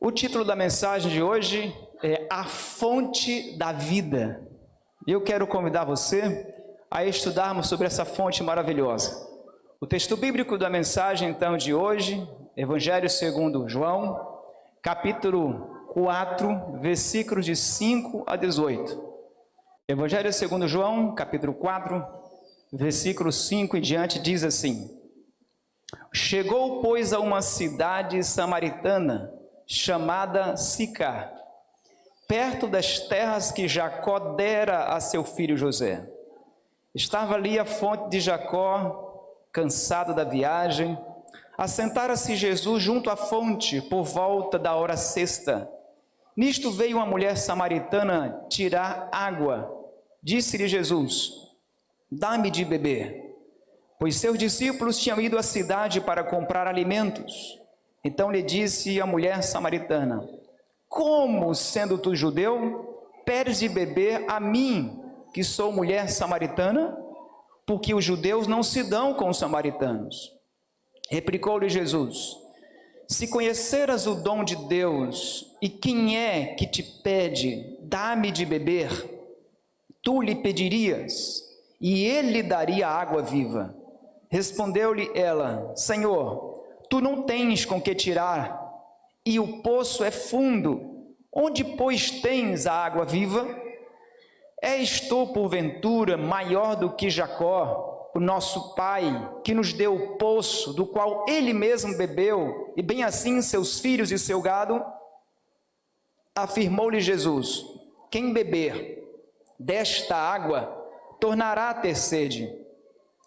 O título da mensagem de hoje é A Fonte da Vida. E eu quero convidar você a estudarmos sobre essa fonte maravilhosa. O texto bíblico da mensagem, então, de hoje, Evangelho segundo João, capítulo 4, versículos de 5 a 18. Evangelho segundo João, capítulo 4, versículos 5 em diante, diz assim: Chegou, pois, a uma cidade samaritana, chamada Sicar, perto das terras que Jacó dera a seu filho José. Estava ali a fonte de Jacó, cansado da viagem. Assentara-se Jesus junto à fonte, por volta da hora sexta. Nisto veio uma mulher samaritana tirar água. Disse-lhe Jesus: Dá-me de beber. Pois seus discípulos tinham ido à cidade para comprar alimentos. Então lhe disse a mulher samaritana: Como, sendo tu judeu, pedes de beber a mim, que sou mulher samaritana? Porque os judeus não se dão com os samaritanos. Replicou-lhe Jesus: Se conheceras o dom de Deus, e quem é que te pede, dá-me de beber, tu lhe pedirias, e ele lhe daria água viva. Respondeu-lhe ela: Senhor, tu não tens com que tirar, e o poço é fundo. Onde, pois, tens a água viva? És tu, porventura, maior do que Jacó, o nosso pai, que nos deu o poço, do qual ele mesmo bebeu, e bem assim seus filhos e seu gado? Afirmou-lhe Jesus: Quem beber desta água tornará a ter sede.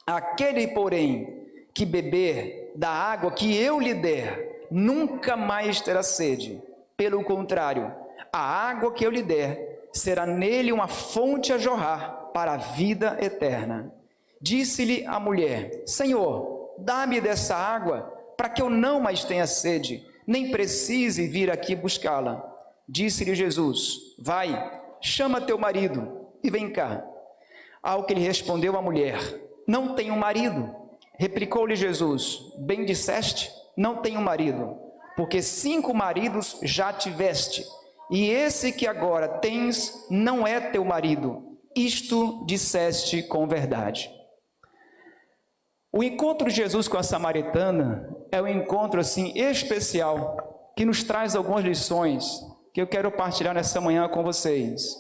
Aquele, porém, que beber da água que eu lhe der, nunca mais terá sede. Pelo contrário, a água que eu lhe der será nele uma fonte a jorrar para a vida eterna. Disse-lhe a mulher: Senhor, dá-me dessa água, para que eu não mais tenha sede, nem precise vir aqui buscá-la. Disse-lhe Jesus: Vai, chama teu marido e vem cá. Ao que lhe respondeu a mulher: Não tenho marido. Replicou-lhe Jesus: Bem disseste, não tenho marido, porque 5 maridos já tiveste, e esse que agora tens não é teu marido. Isto disseste com verdade. O encontro de Jesus com a samaritana é um encontro assim especial, que nos traz algumas lições que eu quero partilhar nessa manhã com vocês.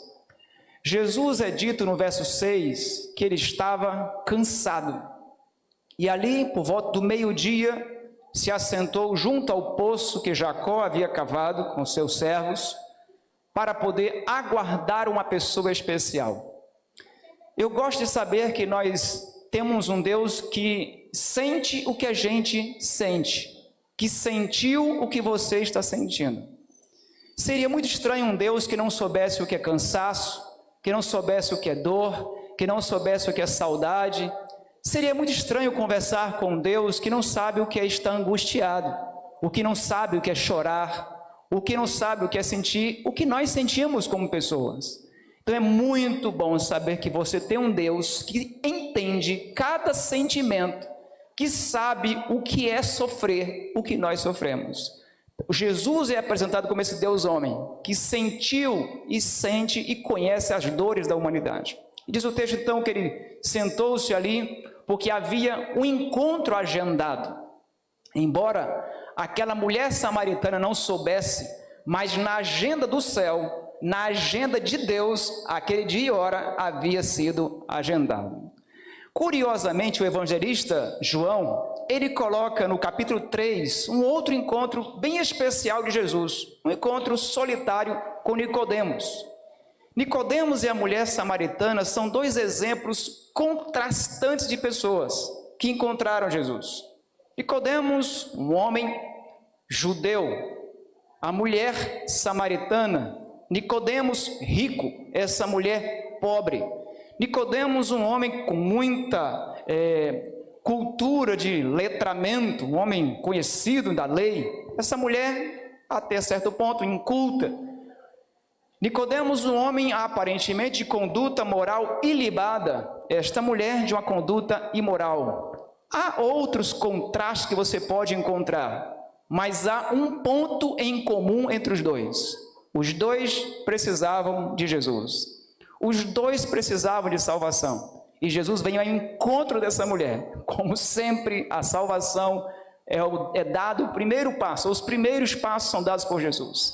Jesus é dito no verso 6 que ele estava cansado. E ali, por volta do meio-dia, se assentou junto ao poço que Jacó havia cavado com seus servos, para poder aguardar uma pessoa especial. Eu gosto de saber que nós temos um Deus que sente o que a gente sente, que sentiu o que você está sentindo. Seria muito estranho um Deus que não soubesse o que é cansaço, que não soubesse o que é dor, que não soubesse o que é saudade. Seria muito estranho conversar com Deus que não sabe o que é estar angustiado, o que não sabe o que é chorar, o que não sabe o que é sentir, o que nós sentimos como pessoas. Então é muito bom saber que você tem um Deus que entende cada sentimento, que sabe o que é sofrer, o que nós sofremos. Jesus é apresentado como esse Deus homem, que sentiu e sente e conhece as dores da humanidade. E diz o texto então que ele sentou-se ali, porque havia um encontro agendado. Embora aquela mulher samaritana não soubesse, mas na agenda do céu, na agenda de Deus, aquele dia e hora havia sido agendado. Curiosamente, o evangelista João, ele coloca no capítulo 3 um outro encontro bem especial de Jesus, um encontro solitário com Nicodemos. Nicodemos e a mulher samaritana são 2 exemplos contrastantes de pessoas que encontraram Jesus. Nicodemos, um homem judeu, a mulher samaritana, Nicodemos rico, essa mulher pobre. Nicodemos, um homem com muita cultura de letramento, um homem conhecido da lei. Essa mulher, até certo ponto, inculta. Nicodemos, um homem aparentemente de conduta moral ilibada, esta mulher de uma conduta imoral. Há outros contrastes que você pode encontrar, mas há um ponto em comum entre os dois. Os dois precisavam de Jesus. Os dois precisavam de salvação. E Jesus vem ao encontro dessa mulher. Como sempre, a salvação é dado o primeiro passo, os primeiros passos são dados por Jesus.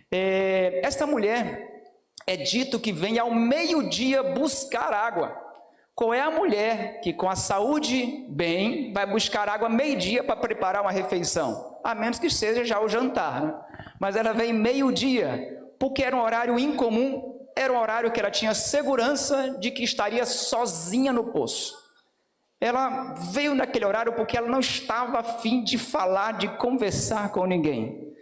Esta mulher é dito que vem ao meio-dia buscar água. Qual é a mulher que com a saúde bem vai buscar água meio-dia para preparar uma refeição? A menos que seja já o jantar, né? Mas ela vem meio-dia, porque era um horário incomum, era um horário que ela tinha segurança de que estaria sozinha no poço. Ela veio naquele horário porque ela não estava a fim de falar, de conversar com ninguém.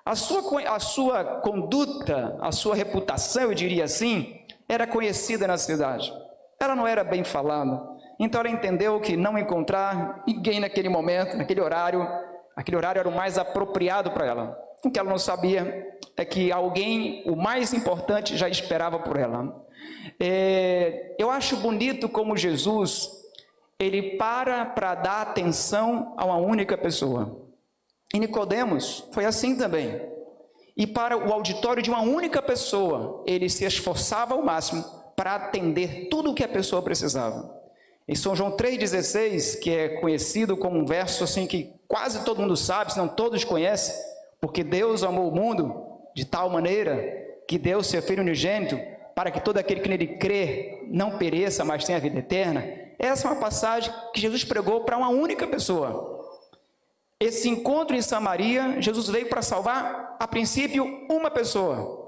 A sua conduta, a sua reputação, eu diria assim, era conhecida na cidade. Ela não era bem falada. Então ela entendeu que não encontrar ninguém naquele momento, naquele horário, aquele horário era o mais apropriado para ela. O que ela não sabia é que alguém, o mais importante, já esperava por ela. Eu acho bonito como Jesus, ele para dar atenção a uma única pessoa. E Nicodemos foi assim também. E para o auditório de uma única pessoa, ele se esforçava ao máximo para atender tudo o que a pessoa precisava. Em São João 3,16, que é conhecido como um verso assim que quase todo mundo sabe, se não todos conhecem, porque Deus amou o mundo de tal maneira que deu seu Filho unigênito para que todo aquele que nele crê não pereça, mas tenha a vida eterna. Essa é uma passagem que Jesus pregou para uma única pessoa. Esse encontro em Samaria, Jesus veio para salvar, a princípio, uma pessoa.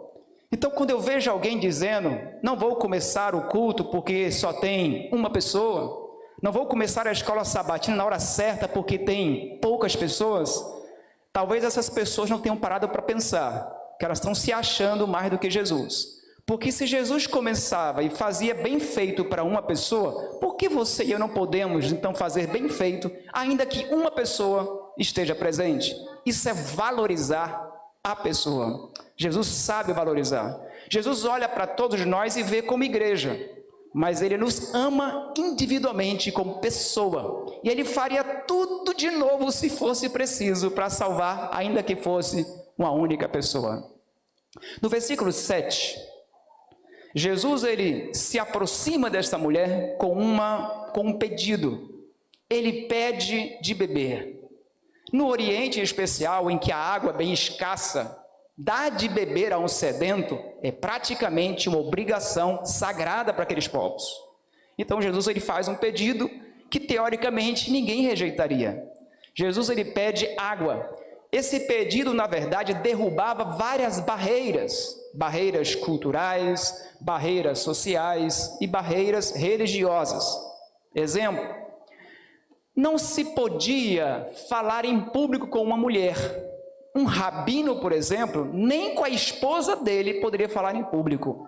Então, quando eu vejo alguém dizendo, não vou começar o culto porque só tem uma pessoa, não vou começar a escola sabatina na hora certa porque tem poucas pessoas, talvez essas pessoas não tenham parado para pensar, que elas estão se achando mais do que Jesus. Porque se Jesus começava e fazia bem feito para uma pessoa, por que você e eu não podemos então fazer bem feito, ainda que uma pessoa esteja presente? Isso é valorizar a pessoa. Jesus sabe valorizar. Jesus olha para todos nós e vê como igreja, mas ele nos ama individualmente como pessoa. E ele faria tudo de novo se fosse preciso para salvar, ainda que fosse uma única pessoa. No versículo 7, Jesus ele se aproxima desta mulher com um pedido. Ele pede de beber. No Oriente em especial, em que a água é bem escassa, dar de beber a um sedento é praticamente uma obrigação sagrada para aqueles povos. Então Jesus ele faz um pedido que teoricamente ninguém rejeitaria. Jesus ele pede água. Esse pedido, na verdade, derrubava várias barreiras culturais, barreiras sociais e barreiras religiosas. Exemplo, não se podia falar em público com uma mulher. Um rabino, por exemplo, nem com a esposa dele poderia falar em público.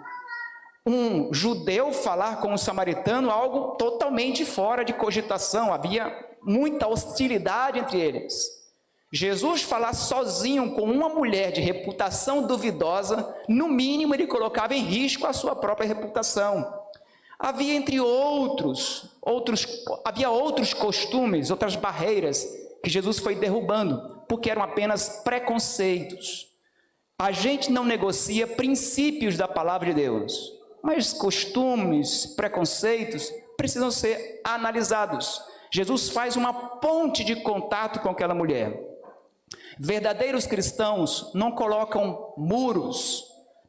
Um judeu falar com um samaritano, algo totalmente fora de cogitação, havia muita hostilidade entre eles. Jesus falar sozinho com uma mulher de reputação duvidosa, no mínimo ele colocava em risco a sua própria reputação. Havia entre outros costumes, outras barreiras que Jesus foi derrubando, porque eram apenas preconceitos. A gente não negocia princípios da palavra de Deus, mas costumes, preconceitos precisam ser analisados. Jesus faz uma ponte de contato com aquela mulher. Verdadeiros cristãos não colocam muros,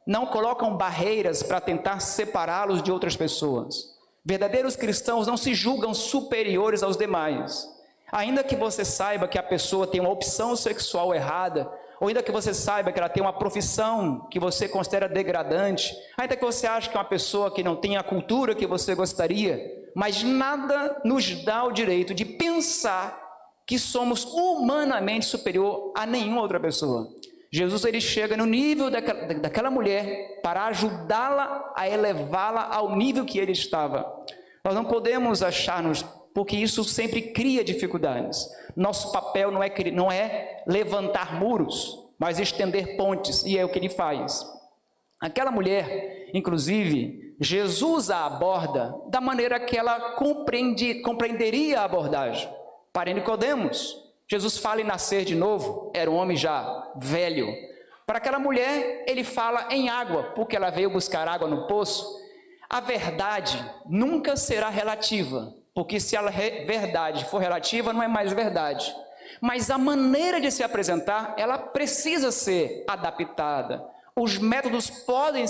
não colocam barreiras para tentar separá-los de outras pessoas. Verdadeiros cristãos não se julgam superiores aos demais. Ainda que você saiba que a pessoa tem uma opção sexual errada, ou ainda que você saiba que ela tem uma profissão que você considera degradante, ainda que você ache que é uma pessoa que não tem a cultura que você gostaria, mas nada nos dá o direito de pensar que somos humanamente superior a nenhuma outra pessoa. Jesus ele chega no nível daquela mulher para ajudá-la a elevá-la ao nível que ele estava. Nós não podemos achar-nos, porque isso sempre cria dificuldades. Nosso papel não é levantar muros, mas estender pontes, e é o que ele faz. Aquela mulher, inclusive, Jesus a aborda da maneira que ela compreenderia a abordagem. Para Nicodemos, Jesus fala em nascer de novo, era um homem já velho. Para aquela mulher, ele fala em água, porque ela veio buscar água no poço. A verdade nunca será relativa, porque se a verdade for relativa, não é mais verdade. Mas a maneira de se apresentar, ela precisa ser adaptada. Os métodos podem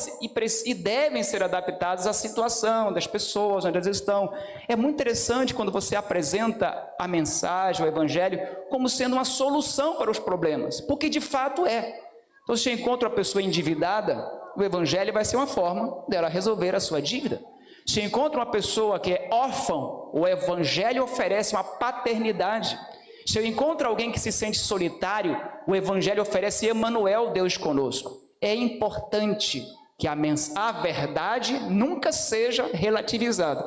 e devem ser adaptados à situação das pessoas, onde elas estão. É muito interessante quando você apresenta a mensagem, o evangelho, como sendo uma solução para os problemas, porque de fato é. Então, se você encontra uma pessoa endividada, o evangelho vai ser uma forma dela resolver a sua dívida. Se encontra uma pessoa que é órfã, o evangelho oferece uma paternidade. Se eu encontro alguém que se sente solitário, o evangelho oferece Emanuel, Deus conosco. É importante que a verdade nunca seja relativizada,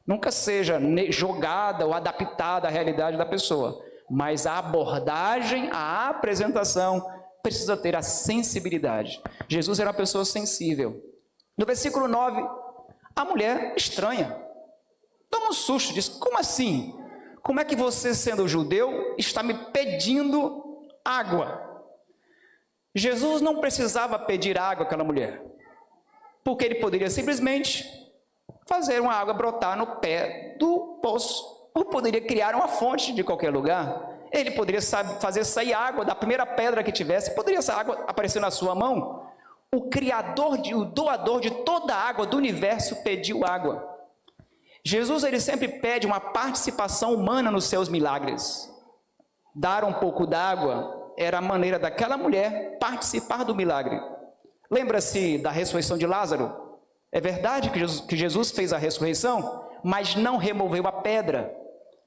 nunca seja jogada ou adaptada à realidade da pessoa, mas a abordagem, a apresentação precisa ter a sensibilidade. Jesus era uma pessoa sensível. No versículo 9, a mulher estranha, toma um susto, diz: como assim? Como é que você, sendo judeu, está me pedindo água? Jesus não precisava pedir água àquela mulher, porque ele poderia simplesmente fazer uma água brotar no pé do poço, ou poderia criar uma fonte de qualquer lugar. Ele poderia fazer sair água da primeira pedra que tivesse, poderia essa água aparecer na sua mão. O Criador, o doador de toda a água do universo pediu água. Jesus, ele sempre pede uma participação humana nos seus milagres. Dar um pouco d'água era a maneira daquela mulher participar do milagre. Lembra-se da ressurreição de Lázaro? É verdade que Jesus fez a ressurreição, mas não removeu a pedra.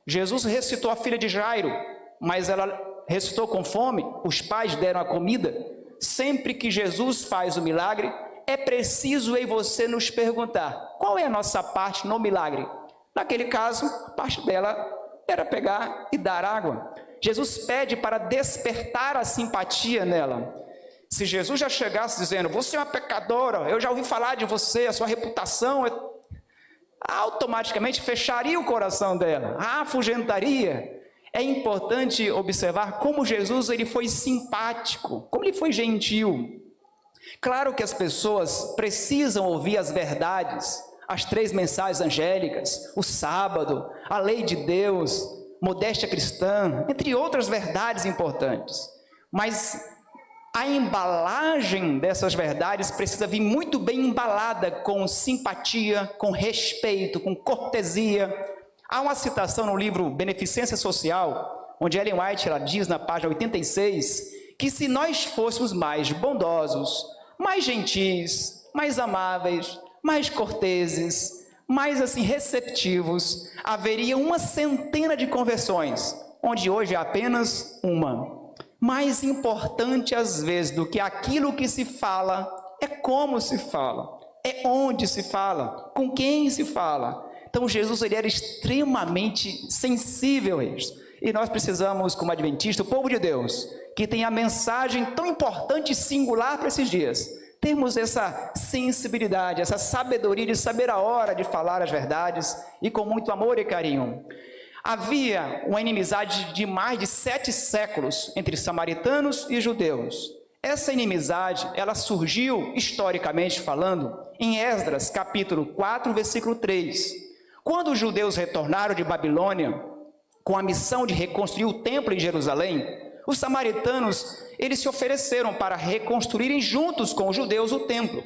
Jesus ressuscitou a filha de Jairo, mas ela ressuscitou com fome, os pais deram a comida. Sempre que Jesus faz o milagre, é preciso eu e você nos perguntar: qual é a nossa parte no milagre? Naquele caso, a parte dela era pegar e dar água. Jesus pede para despertar a simpatia nela. Se Jesus já chegasse dizendo: você é uma pecadora, eu já ouvi falar de você, a sua reputação, automaticamente fecharia o coração dela, afugentaria. É importante observar como Jesus ele foi simpático, como ele foi gentil. Claro que as pessoas precisam ouvir as verdades, as 3 mensagens angélicas, o sábado, a lei de Deus, modéstia cristã, entre outras verdades importantes. Mas a embalagem dessas verdades precisa vir muito bem embalada com simpatia, com respeito, com cortesia. Há uma citação no livro Beneficência Social, onde Ellen White ela diz na página 86, que se nós fôssemos mais bondosos, mais gentis, mais amáveis, mais corteses, mais assim receptivos, haveria 100 de conversões, onde hoje é apenas uma. Mais importante às vezes do que aquilo que se fala, é como se fala, é onde se fala, com quem se fala. Então Jesus ele era extremamente sensível a isso. E nós precisamos, como adventista, o povo de Deus, que tem a mensagem tão importante e singular para esses dias, termos essa sensibilidade, essa sabedoria de saber a hora de falar as verdades e com muito amor e carinho. Havia uma inimizade de mais de 7 séculos entre samaritanos e judeus. Essa inimizade, ela surgiu, historicamente falando, em Esdras, capítulo 4, versículo 3. Quando os judeus retornaram de Babilônia, com a missão de reconstruir o templo em Jerusalém, os samaritanos, eles se ofereceram para reconstruírem juntos com os judeus o templo.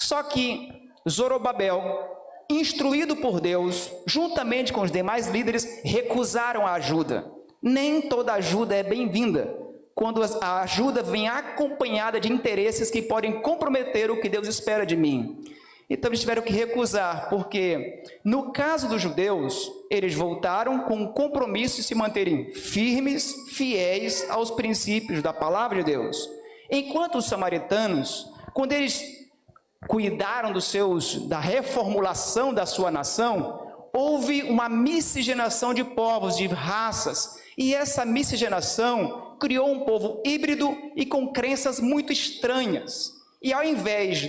Só que Zorobabel, instruído por Deus, juntamente com os demais líderes, recusaram a ajuda. Nem toda ajuda é bem-vinda, quando a ajuda vem acompanhada de interesses que podem comprometer o que Deus espera de mim. Então eles tiveram que recusar, porque no caso dos judeus, eles voltaram com o compromisso de se manterem firmes, fiéis aos princípios da palavra de Deus. Enquanto os samaritanos, quando eles cuidaram da reformulação da sua nação, houve uma miscigenação de povos, de raças, e essa miscigenação criou um povo híbrido e com crenças muito estranhas. E ao invés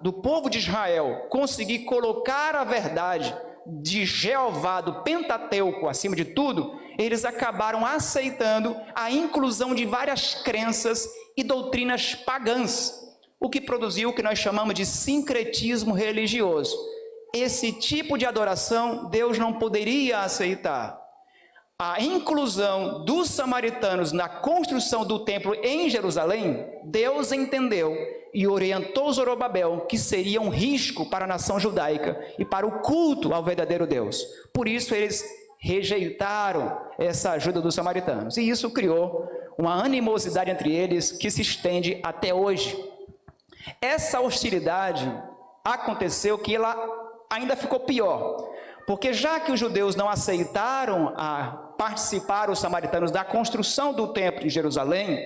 do povo de Israel conseguir colocar a verdade de Jeová, do Pentateuco, acima de tudo, eles acabaram aceitando a inclusão de várias crenças e doutrinas pagãs, o que produziu o que nós chamamos de sincretismo religioso. Esse tipo de adoração Deus não poderia aceitar. A inclusão dos samaritanos na construção do templo em Jerusalém, Deus entendeu e orientou Zorobabel que seria um risco para a nação judaica e para o culto ao verdadeiro Deus. Por isso eles rejeitaram essa ajuda dos samaritanos, e isso criou uma animosidade entre eles que se estende até hoje. Essa hostilidade aconteceu que ela ainda ficou pior, porque já que os judeus não aceitaram a participar, os samaritanos, da construção do templo em Jerusalém,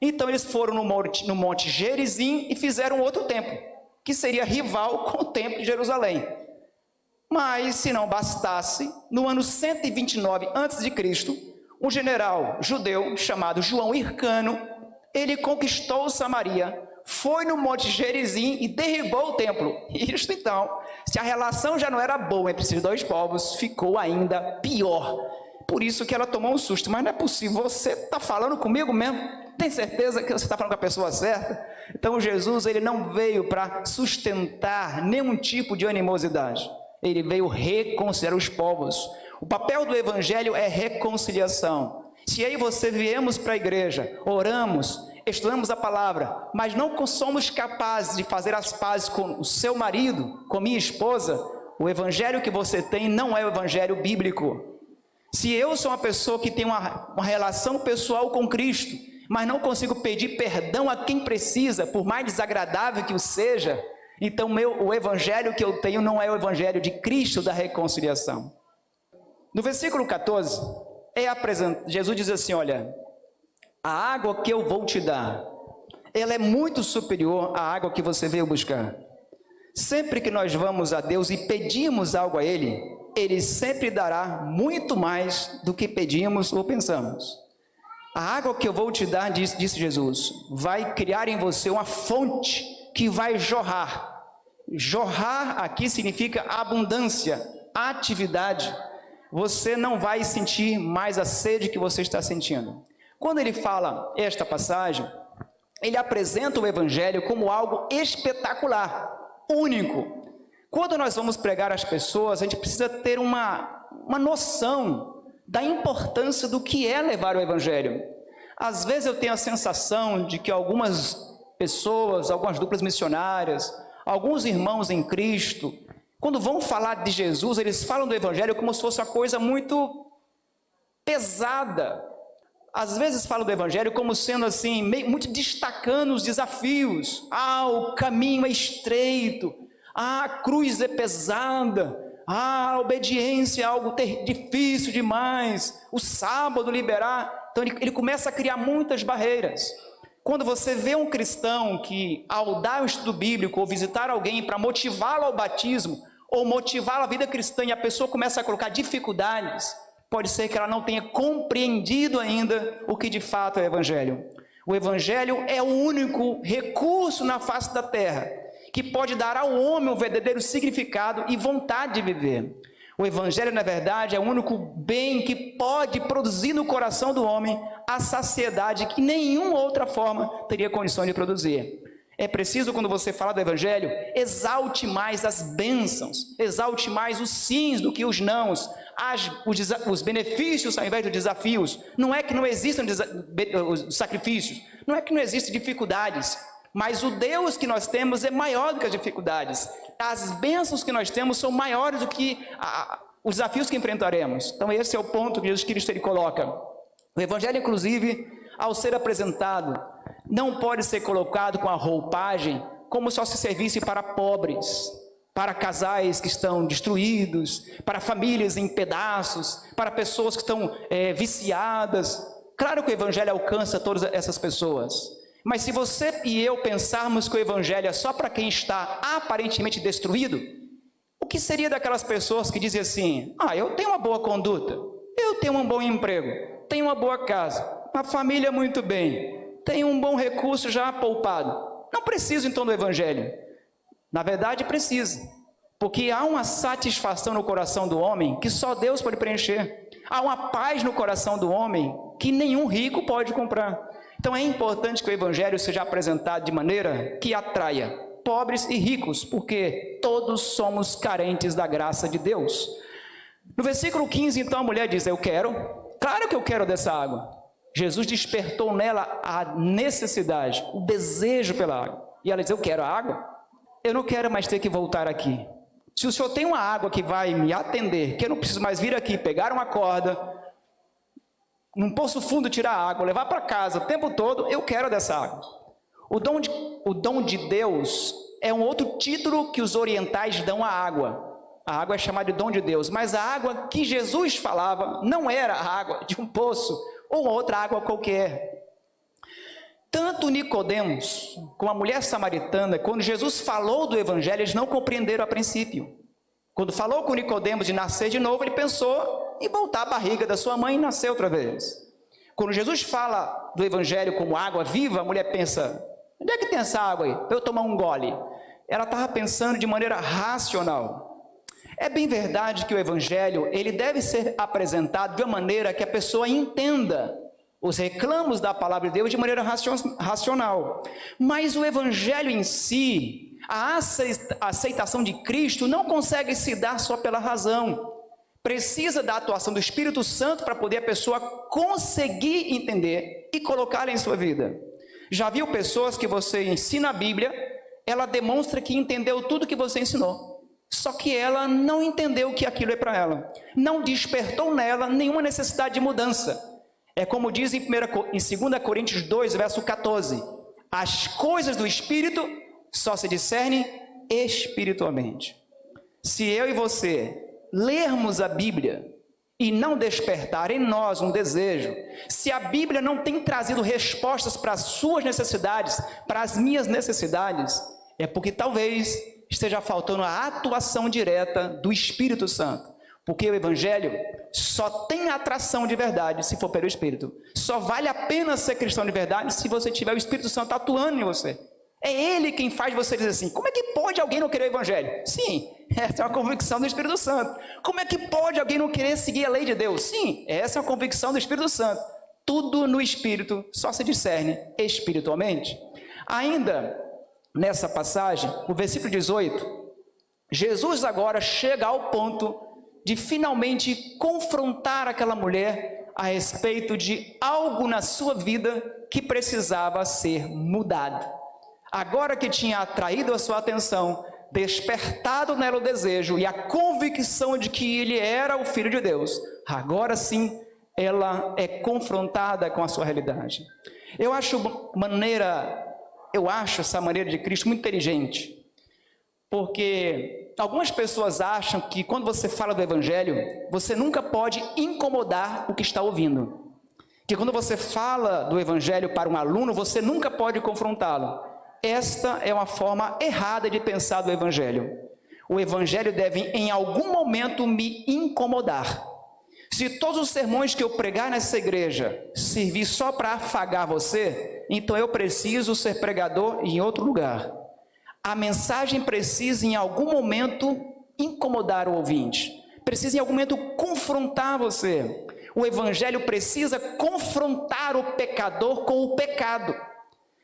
então eles foram no monte Gerizim e fizeram outro templo, que seria rival com o templo de Jerusalém. Mas, se não bastasse, no ano 129 a.C., um general judeu chamado João Hircano, ele conquistou Samaria, foi no monte Gerizim e derribou o templo. Isto então, se a relação já não era boa entre esses dois povos, ficou ainda pior. Por isso que ela tomou um susto. Mas não é possível, você está falando comigo mesmo? Tem certeza que você está falando com a pessoa certa? Então Jesus, ele não veio para sustentar nenhum tipo de animosidade. Ele veio reconciliar os povos. O papel do evangelho é reconciliação. Se aí você viemos para a igreja, oramos, estudamos a palavra, mas não somos capazes de fazer as pazes com o seu marido, com minha esposa, o evangelho que você tem não é o evangelho bíblico. Se eu sou uma pessoa que tem uma relação pessoal com Cristo, mas não consigo pedir perdão a quem precisa, por mais desagradável que o seja, então o evangelho que eu tenho não é o evangelho de Cristo da reconciliação. No versículo 14, Jesus diz assim, olha, a água que eu vou te dar, ela é muito superior à água que você veio buscar. Sempre que nós vamos a Deus e pedimos algo a Ele, Ele sempre dará muito mais do que pedimos ou pensamos. A água que eu vou te dar, disse Jesus, vai criar em você uma fonte que vai jorrar. Jorrar aqui significa abundância, atividade. Você não vai sentir mais a sede que você está sentindo. Quando ele fala esta passagem, ele apresenta o evangelho como algo espetacular, único. Quando nós vamos pregar às pessoas, a gente precisa ter uma noção da importância do que é levar o evangelho. Às vezes eu tenho a sensação de que algumas pessoas, algumas duplas missionárias, alguns irmãos em Cristo, quando vão falar de Jesus, eles falam do evangelho como se fosse uma coisa muito pesada. Às vezes falam do evangelho como sendo assim, muito destacando os desafios. O caminho é estreito, a cruz é pesada, a obediência é algo difícil demais, o sábado liberar. Então ele começa a criar muitas barreiras. Quando você vê um cristão que, ao dar um estudo bíblico ou visitar alguém para motivá-lo ao batismo, ou motivá-lo à vida cristã, e a pessoa começa a colocar dificuldades, pode ser que ela não tenha compreendido ainda o que de fato é o evangelho. O evangelho é o único recurso na face da terra que pode dar ao homem um verdadeiro significado e vontade de viver. O evangelho, na verdade, é o único bem que pode produzir no coração do homem a saciedade que nenhuma outra forma teria condições de produzir. É preciso, quando você fala do evangelho, exalte mais as bênçãos, exalte mais os sims do que os nãos, os benefícios ao invés dos desafios. Não é que não existam os sacrifícios, não é que não existem dificuldades, mas o Deus que nós temos é maior do que as dificuldades. As bênçãos que nós temos são maiores do que os desafios que enfrentaremos. Então esse é o ponto que Jesus Cristo ele coloca. O evangelho, inclusive, ao ser apresentado, não pode ser colocado com a roupagem como só se servisse para pobres, para casais que estão destruídos, para famílias em pedaços, para pessoas que estão viciadas. Claro que o evangelho alcança todas essas pessoas, mas se você e eu pensarmos que o evangelho é só para quem está aparentemente destruído, o que seria daquelas pessoas que dizem assim, eu tenho uma boa conduta, eu tenho um bom emprego, tenho uma boa casa, uma família muito bem, tenho um bom recurso já poupado, não preciso então do evangelho? Na verdade precisa, Porque há uma satisfação no coração do homem que só Deus pode preencher. Há uma paz no coração do homem que nenhum rico pode comprar. Então é importante que o evangelho seja apresentado de maneira que atraia pobres e ricos, porque todos somos carentes da graça de Deus. No versículo 15, então, a mulher diz: eu quero, claro que eu quero dessa água. Jesus despertou nela a necessidade, o desejo pela água. E ela diz: eu quero a água, eu não quero mais ter que voltar aqui. Se o senhor tem uma água que vai me atender, que eu não preciso mais vir aqui, pegar uma corda, num poço fundo tirar água, levar para casa o tempo todo, eu quero dessa água. O dom de Deus é um outro título que os orientais dão à água. A água é chamada de dom de Deus, mas a água que Jesus falava não era a água de um poço ou outra água qualquer. Tanto Nicodemos como a mulher samaritana, quando Jesus falou do evangelho, eles não compreenderam a princípio. Quando falou com Nicodemos de nascer de novo, ele pensou em voltar à barriga da sua mãe e nascer outra vez. Quando Jesus fala do evangelho como água viva, a mulher pensa: onde é que tem essa água aí? Para eu tomar um gole. Ela estava pensando de maneira racional. É bem verdade que o evangelho, ele deve ser apresentado de uma maneira que a pessoa entenda os reclamos da palavra de Deus de maneira racional. Mas o evangelho em si, a aceitação de Cristo não consegue se dar só pela razão. Precisa da atuação do Espírito Santo para poder a pessoa conseguir entender e colocá-la em sua vida. Já viu pessoas que você ensina a Bíblia, ela demonstra que entendeu tudo que você ensinou, só que ela não entendeu que aquilo é para ela, não despertou nela nenhuma necessidade de mudança. É como diz em 2 Coríntios 2, verso 14, as coisas do Espírito só se discernem espiritualmente. Se eu e você lermos a Bíblia e não despertar em nós um desejo, se a Bíblia não tem trazido respostas para as suas necessidades, para as minhas necessidades, é porque talvez esteja faltando a atuação direta do Espírito Santo. Porque o evangelho só tem atração de verdade se for pelo Espírito. Só vale a pena ser cristão de verdade se você tiver o Espírito Santo atuando em você. É Ele quem faz você dizer assim: como é que pode alguém não querer o evangelho? Sim, essa é uma convicção do Espírito Santo. Como é que pode alguém não querer seguir a lei de Deus? Sim, essa é uma convicção do Espírito Santo. Tudo no Espírito só se discerne espiritualmente. Ainda nessa passagem, o versículo 18, Jesus agora chega ao ponto de finalmente confrontar aquela mulher a respeito de algo na sua vida que precisava ser mudado. Agora que tinha atraído a sua atenção, despertado nela o desejo e a convicção de que ele era o Filho de Deus, agora sim ela é confrontada com a sua realidade. Eu acho essa maneira de Cristo muito inteligente, porque algumas pessoas acham que quando você fala do evangelho, você nunca pode incomodar o que está ouvindo. Que quando você fala do evangelho para um aluno, você nunca pode confrontá-lo. Esta é uma forma errada de pensar do evangelho. O evangelho deve em algum momento me incomodar. Se todos os sermões que eu pregar nessa igreja servir só para afagar você, então eu preciso ser pregador em outro lugar. A mensagem precisa em algum momento incomodar o ouvinte, precisa em algum momento confrontar você. O evangelho precisa confrontar o pecador com o pecado.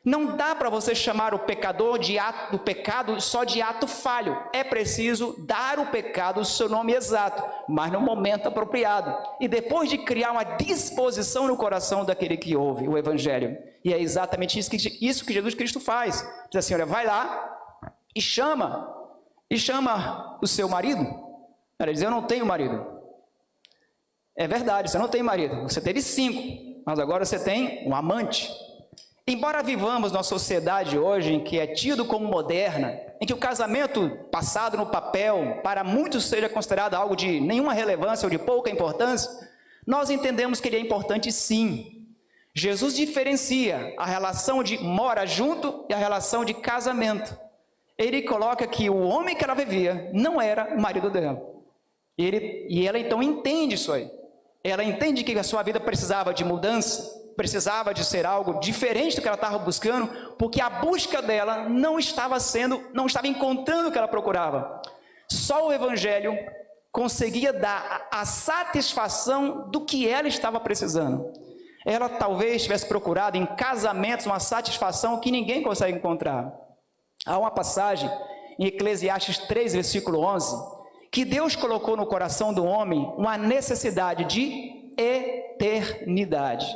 Não dá para você chamar o pecador do pecado só de ato falho. É preciso dar o pecado o seu nome exato, mas no momento apropriado. E depois de criar uma disposição no coração daquele que ouve o evangelho. E é exatamente isso que Jesus Cristo faz. Diz assim: olha, vai lá e chama o seu marido. Ele diz: eu não tenho marido. É verdade, você não tem marido. Você teve 5, mas agora você tem um amante. Embora vivamos numa sociedade hoje em que é tido como moderna, em que o casamento passado no papel, para muitos seja considerado algo de nenhuma relevância ou de pouca importância, nós entendemos que ele é importante sim. Jesus diferencia a relação de mora junto e a relação de casamento. Ele coloca que o homem que ela vivia não era o marido dela. E ela então entende isso aí. Ela entende que a sua vida precisava de mudança, precisava de ser algo diferente do que ela estava buscando, porque a busca dela não estava encontrando o que ela procurava. Só o Evangelho conseguia dar a satisfação do que ela estava precisando. Ela talvez tivesse procurado em casamentos uma satisfação que ninguém consegue encontrar. Há uma passagem em Eclesiastes 3, versículo 11, que Deus colocou no coração do homem uma necessidade de eternidade.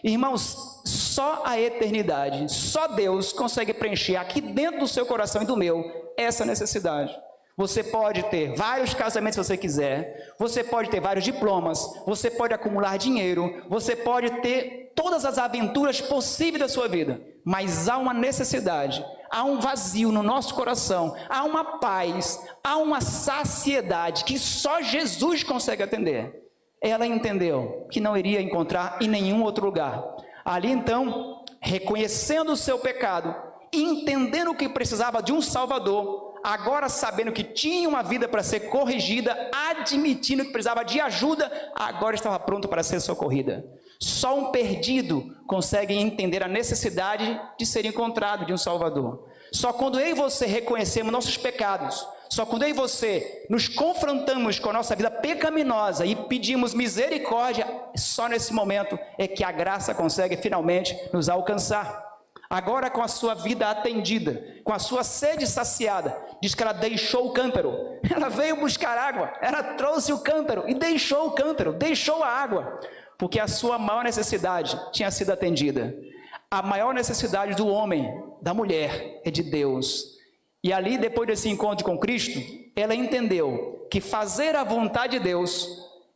Irmãos, só a eternidade, só Deus consegue preencher aqui dentro do seu coração e do meu essa necessidade. Você pode ter vários casamentos se você quiser, você pode ter vários diplomas, você pode acumular dinheiro, você pode ter todas as aventuras possíveis da sua vida, mas há uma necessidade, há um vazio no nosso coração, há uma paz, há uma saciedade que só Jesus consegue atender. Ela entendeu que não iria encontrar em nenhum outro lugar. Ali então, reconhecendo o seu pecado, entendendo que precisava de um Salvador, agora sabendo que tinha uma vida para ser corrigida, admitindo que precisava de ajuda, agora estava pronto para ser socorrida. Só um perdido consegue entender a necessidade de ser encontrado de um Salvador. Só quando eu e você reconhecemos nossos pecados, só quando eu e você nos confrontamos com a nossa vida pecaminosa e pedimos misericórdia, só nesse momento é que a graça consegue finalmente nos alcançar. Agora, com a sua vida atendida, com a sua sede saciada, diz que ela deixou o cântaro, ela veio buscar água, ela trouxe o cântaro e deixou o cântaro, deixou a água, porque a sua maior necessidade tinha sido atendida. A maior necessidade do homem, da mulher, é de Deus. E ali, depois desse encontro com Cristo, ela entendeu que fazer a vontade de Deus,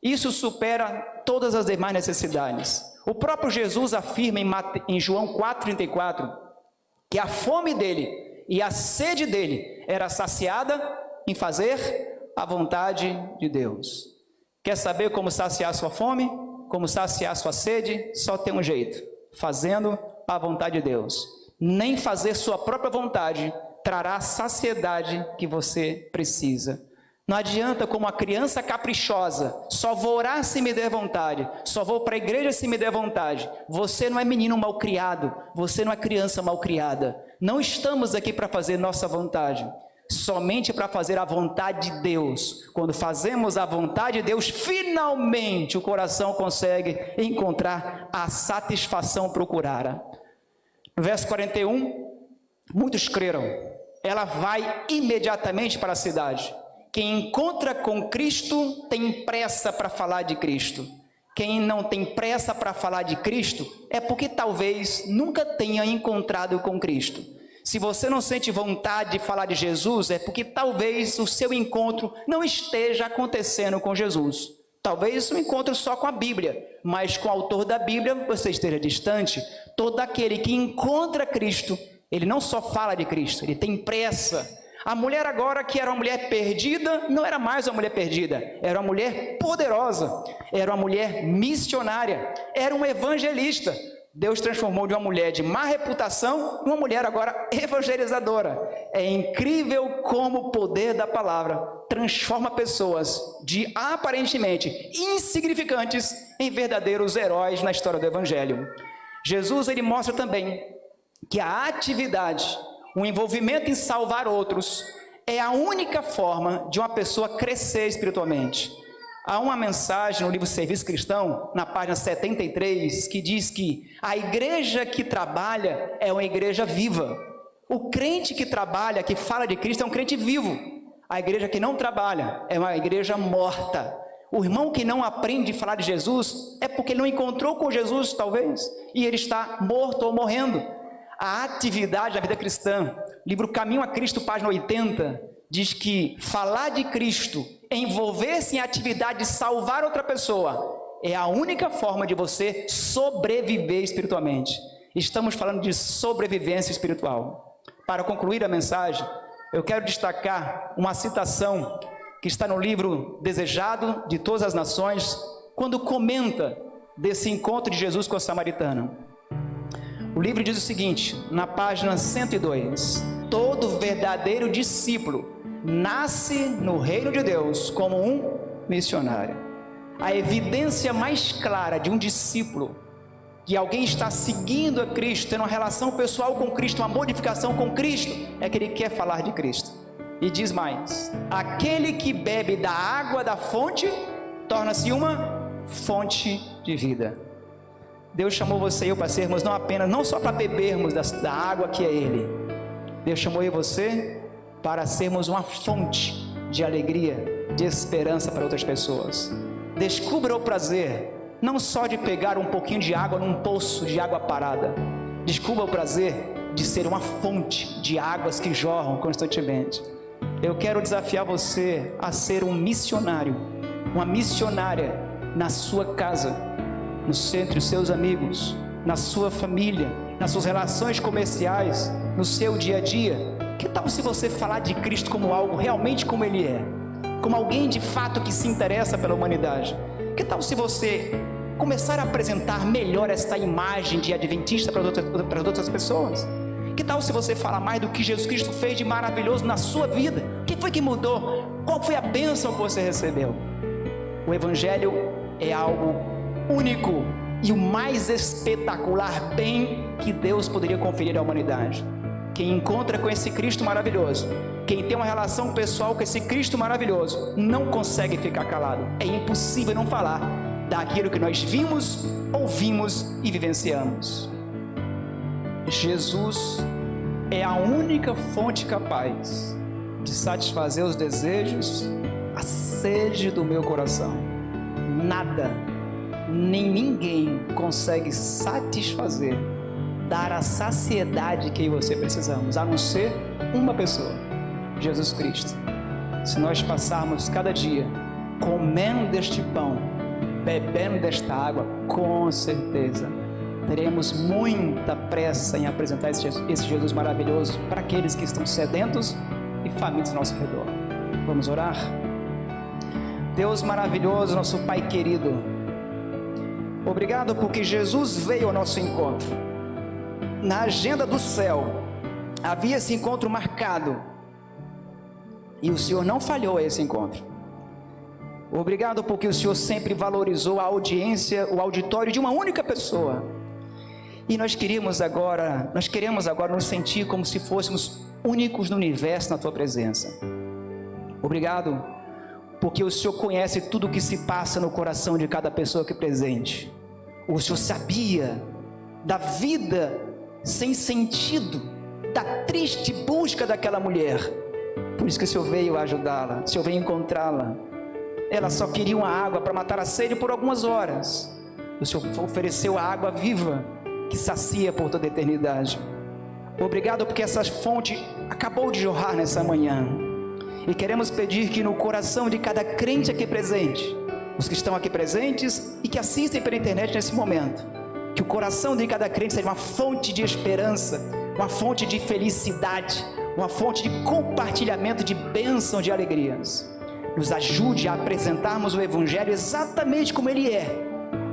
isso supera todas as demais necessidades. O próprio Jesus afirma em João 4,34, que a fome dele e a sede dele era saciada em fazer a vontade de Deus. Quer saber como saciar sua fome? Como saciar sua sede? Só tem um jeito: fazendo a vontade de Deus. Nem fazer sua própria vontade trará a saciedade que você precisa. Não adianta, como a criança caprichosa, só vou orar se me der vontade, só vou para a igreja se me der vontade. Você não é menino malcriado, você não é criança malcriada. Não estamos aqui para fazer nossa vontade, somente para fazer a vontade de Deus. Quando fazemos a vontade de Deus, finalmente o coração consegue encontrar a satisfação procurada. No verso 41, muitos creram. Ela vai imediatamente para a cidade. Quem encontra com Cristo tem pressa para falar de Cristo. Quem não tem pressa para falar de Cristo é porque talvez nunca tenha encontrado com Cristo. Se você não sente vontade de falar de Jesus, é porque talvez o seu encontro não esteja acontecendo com Jesus. Talvez o encontro só com a Bíblia, mas com o autor da Bíblia você esteja distante. Todo aquele que encontra Cristo, ele não só fala de Cristo, ele tem pressa. A mulher agora, que era uma mulher perdida, não era mais uma mulher perdida, era uma mulher poderosa, era uma mulher missionária, era um evangelista. Deus transformou de uma mulher de má reputação numa mulher agora evangelizadora. É incrível como o poder da palavra transforma pessoas de aparentemente insignificantes em verdadeiros heróis na história do evangelho. Jesus, ele mostra também que a atividade, o envolvimento em salvar outros, é a única forma de uma pessoa crescer espiritualmente. Há uma mensagem no livro Serviço Cristão, na página 73, que diz que a igreja que trabalha é uma igreja viva. O crente que trabalha, que fala de Cristo, é um crente vivo. A igreja que não trabalha é uma igreja morta. O irmão que não aprende a falar de Jesus é porque ele não encontrou com Jesus, talvez, e ele está morto ou morrendo. A atividade da vida cristã, livro Caminho a Cristo, página 80, diz que falar de Cristo, envolver-se em atividade de salvar outra pessoa, é a única forma de você sobreviver espiritualmente. Estamos falando de sobrevivência espiritual. Para concluir a mensagem, eu quero destacar uma citação que está no livro Desejado de Todas as Nações, quando comenta desse encontro de Jesus com a samaritana. O livro diz o seguinte, na página 102: todo verdadeiro discípulo nasce no reino de Deus como um missionário. A evidência mais clara de um discípulo, que alguém está seguindo a Cristo, tendo uma relação pessoal com Cristo, uma modificação com Cristo, é que ele quer falar de Cristo. E diz mais: aquele que bebe da água da fonte torna-se uma fonte de vida. Deus chamou você e eu para sermos não só para bebermos da água que é Ele. Deus chamou eu e você para sermos uma fonte de alegria, de esperança para outras pessoas. Descubra o prazer não só de pegar um pouquinho de água num poço de água parada. Descubra o prazer de ser uma fonte de águas que jorram constantemente. Eu quero desafiar você a ser um missionário, uma missionária na sua casa, no centro dos seus amigos, na sua família, nas suas relações comerciais, no seu dia a dia. Que tal se você falar de Cristo como algo realmente como Ele é? Como alguém de fato que se interessa pela humanidade? Que tal se você começar a apresentar melhor essa imagem de adventista para as outras pessoas? Que tal se você falar mais do que Jesus Cristo fez de maravilhoso na sua vida? O que foi que mudou? Qual foi a bênção que você recebeu? O Evangelho é algo único e o mais espetacular bem que Deus poderia conferir à humanidade. Quem encontra com esse Cristo maravilhoso, quem tem uma relação pessoal com esse Cristo maravilhoso, não consegue ficar calado. É impossível não falar daquilo que nós vimos, ouvimos e vivenciamos. Jesus é a única fonte capaz de satisfazer os desejos, a sede do meu coração. Nada, nem ninguém consegue satisfazer, dar a saciedade que eu e você precisamos, a não ser uma pessoa, Jesus Cristo. Se nós passarmos cada dia comendo deste pão, bebendo desta água, com certeza teremos muita pressa em apresentar esse Jesus maravilhoso para aqueles que estão sedentos e famintos ao nosso redor. Vamos orar? Deus maravilhoso, nosso Pai querido, obrigado porque Jesus veio ao nosso encontro. Na agenda do céu havia esse encontro marcado e o Senhor não falhou a esse encontro. Obrigado porque o Senhor sempre valorizou a audiência, o auditório de uma única pessoa. E nós queremos agora nos sentir como se fôssemos únicos no universo na Tua presença. Obrigado porque o Senhor conhece tudo o que se passa no coração de cada pessoa aqui presente. O Senhor sabia da vida sem sentido, da triste busca daquela mulher. Por isso que o Senhor veio ajudá-la, o Senhor veio encontrá-la. Ela só queria uma água para matar a sede por algumas horas. O Senhor ofereceu a água viva que sacia por toda a eternidade. Obrigado porque essa fonte acabou de jorrar nessa manhã. E queremos pedir que no coração de cada crente aqui presente, os que estão aqui presentes e que assistem pela internet nesse momento, que o coração de cada crente seja uma fonte de esperança, uma fonte de felicidade, uma fonte de compartilhamento de bênção, de alegrias. Nos ajude a apresentarmos o Evangelho exatamente como ele é,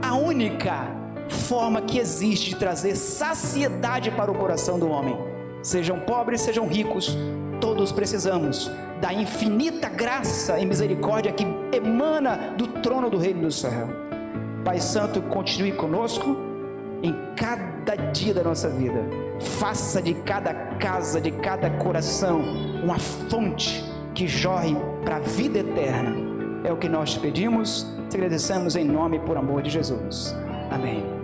a única forma que existe de trazer saciedade para o coração do homem. Sejam pobres, sejam ricos, todos precisamos da infinita graça e misericórdia que emana do trono do reino do céu. Pai Santo, continue conosco em cada dia da nossa vida. Faça de cada casa, de cada coração, uma fonte que jorre para a vida eterna. É o que nós te pedimos, te agradecemos em nome e por amor de Jesus. Amém.